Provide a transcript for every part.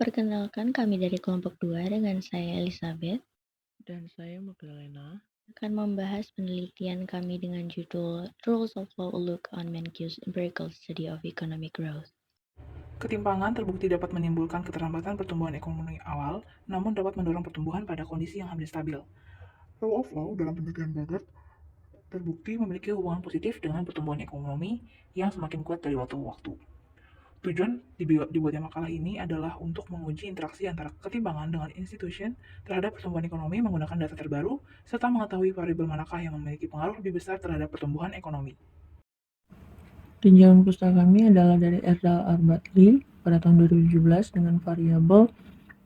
Perkenalkan kami dari kelompok 2 dengan saya Elizabeth Dan saya Magdalena. akan membahas penelitian kami dengan judul Rules of Law Look on Menkeu's Empirical Study of Economic Growth. Ketimpangan terbukti dapat menimbulkan keterlambatan pertumbuhan ekonomi awal, namun dapat mendorong pertumbuhan pada kondisi yang hampir stabil. Rule of law dalam penelitian Bogart terbukti memiliki hubungan positif dengan pertumbuhan ekonomi yang semakin kuat dari waktu ke waktu. Tujuan dibuatnya makalah ini adalah untuk menguji interaksi antara ketimpangan dengan institusi terhadap pertumbuhan ekonomi menggunakan data terbaru, serta mengetahui variabel manakah yang memiliki pengaruh lebih besar terhadap pertumbuhan ekonomi. Tinjauan pustaka kami adalah dari Erdal Arbatli pada tahun 2017 dengan variabel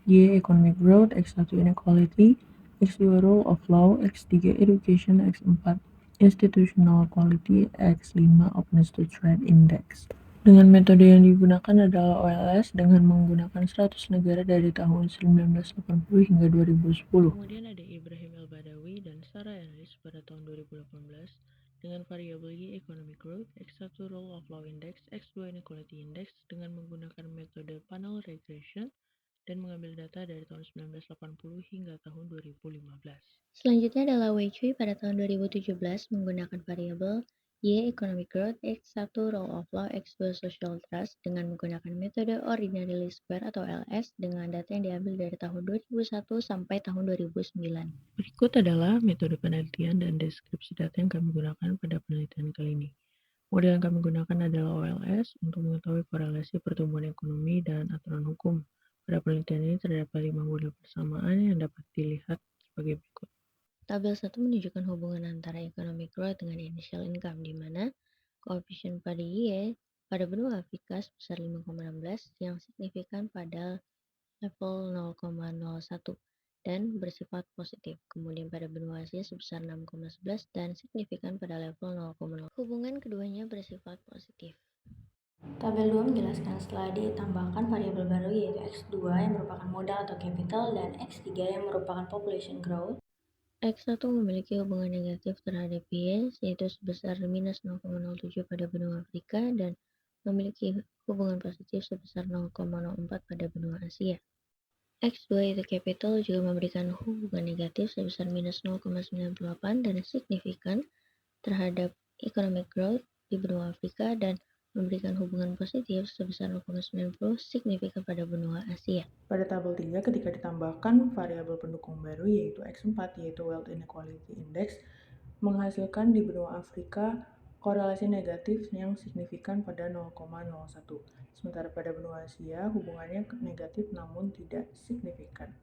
Y Economic Growth, X1 Inequality, X2 Rule of Law, X3 Education, X4 Institutional Quality, X5 Openness to Trade Index. Dengan metode yang digunakan adalah OLS dengan menggunakan 100 negara dari tahun 1980 hingga 2010. Kemudian ada Ibrahim El-Badawi dan Sarah Enris pada tahun 2018 dengan variabel Y Economic Growth, X1 Rule of Law Index, X2 Inequality Index dengan menggunakan metode panel regression dan mengambil data dari tahun 1980 hingga tahun 2015. Selanjutnya adalah Wei Cui pada tahun 2017 menggunakan variabel Y Economic Growth, X1 Rule of Law, X2 Social Trust dengan menggunakan metode Ordinary Least Square atau LS dengan data yang diambil dari tahun 2001 sampai tahun 2009. Berikut adalah metode penelitian dan deskripsi data yang kami gunakan pada penelitian kali ini. Model yang kami gunakan adalah OLS untuk mengetahui korelasi pertumbuhan ekonomi dan aturan hukum. Pada penelitian ini terdapat 5 model persamaan yang dapat dilihat sebagai berikut. Tabel 1 menunjukkan hubungan antara economic growth dengan initial income, di mana koefisien pada Y pada benua Afrika sebesar 5,16 yang signifikan pada level 0,01 dan bersifat positif. Kemudian pada benua Asia sebesar 6,11 dan signifikan pada level 0,0. Hubungan keduanya bersifat positif. Tabel 2 menjelaskan setelah ditambahkan variabel baru yaitu X2 yang merupakan modal atau capital dan X3 yang merupakan population growth. X1 memiliki hubungan negatif terhadap Y, yaitu sebesar minus 0,07 pada benua Afrika dan memiliki hubungan positif sebesar 0,04 pada benua Asia. X2 yaitu capital juga memberikan hubungan negatif sebesar minus 0,98 dan signifikan terhadap economic growth di benua Afrika dan memberikan hubungan positif sebesar 0,90 signifikan pada benua Asia. Pada tabel 3, ketika ditambahkan variabel pendukung baru yaitu X4 yaitu Wealth Inequality Index, menghasilkan di benua Afrika korelasi negatif yang signifikan pada 0,01. Sementara pada benua Asia hubungannya negatif namun tidak signifikan.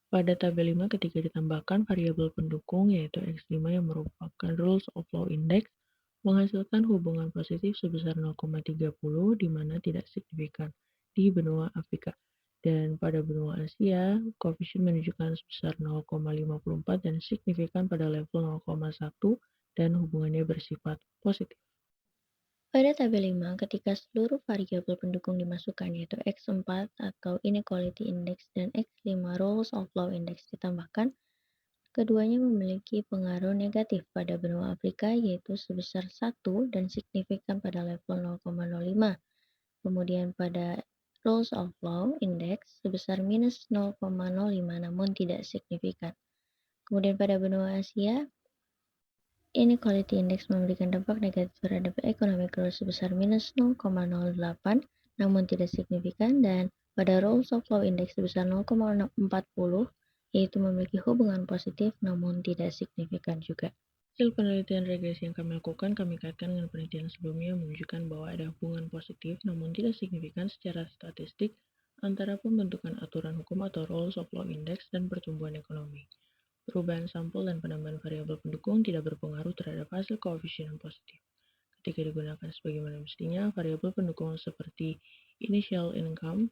Pada tabel 5 ketika ditambahkan variabel pendukung yaitu X5 yang merupakan Rules of Law Index, menghasilkan hubungan positif sebesar 0,30 di mana tidak signifikan di benua Afrika. Dan pada benua Asia, koefisien menunjukkan sebesar 0,54 dan signifikan pada level 0,1 dan hubungannya bersifat positif. Pada tabel 5, ketika seluruh variabel pendukung dimasukkan yaitu X4 atau Inequality Index dan X5 Rules of Law Index ditambahkan, keduanya memiliki pengaruh negatif pada benua Afrika yaitu sebesar 1 dan signifikan pada level 0,05. Kemudian pada Rules of Law Index sebesar minus 0,05 namun tidak signifikan. Kemudian pada benua Asia, Inequality Index memberikan dampak negatif terhadap economic growth sebesar minus 0,08 namun tidak signifikan, dan pada Rules of Law Index sebesar 0,40 yaitu memiliki hubungan positif namun tidak signifikan juga. Hasil penelitian regresi yang kami lakukan kami kaitkan dengan penelitian sebelumnya yang menunjukkan bahwa ada hubungan positif namun tidak signifikan secara statistik antara pembentukan aturan hukum atau Rules of Law Index dan pertumbuhan ekonomi. Perubahan sampel dan penambahan variabel pendukung tidak berpengaruh terhadap hasil koefisien positif. Ketika digunakan sebagaimana mestinya, variabel pendukung seperti initial income,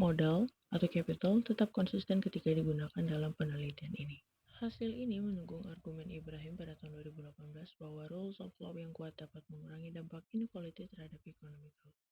modal, atau capital tetap konsisten ketika digunakan dalam penelitian ini. Hasil ini mendukung argumen Ibrahim pada tahun 2018 bahwa rules of law yang kuat dapat mengurangi dampak inequality terhadap ekonomi growth.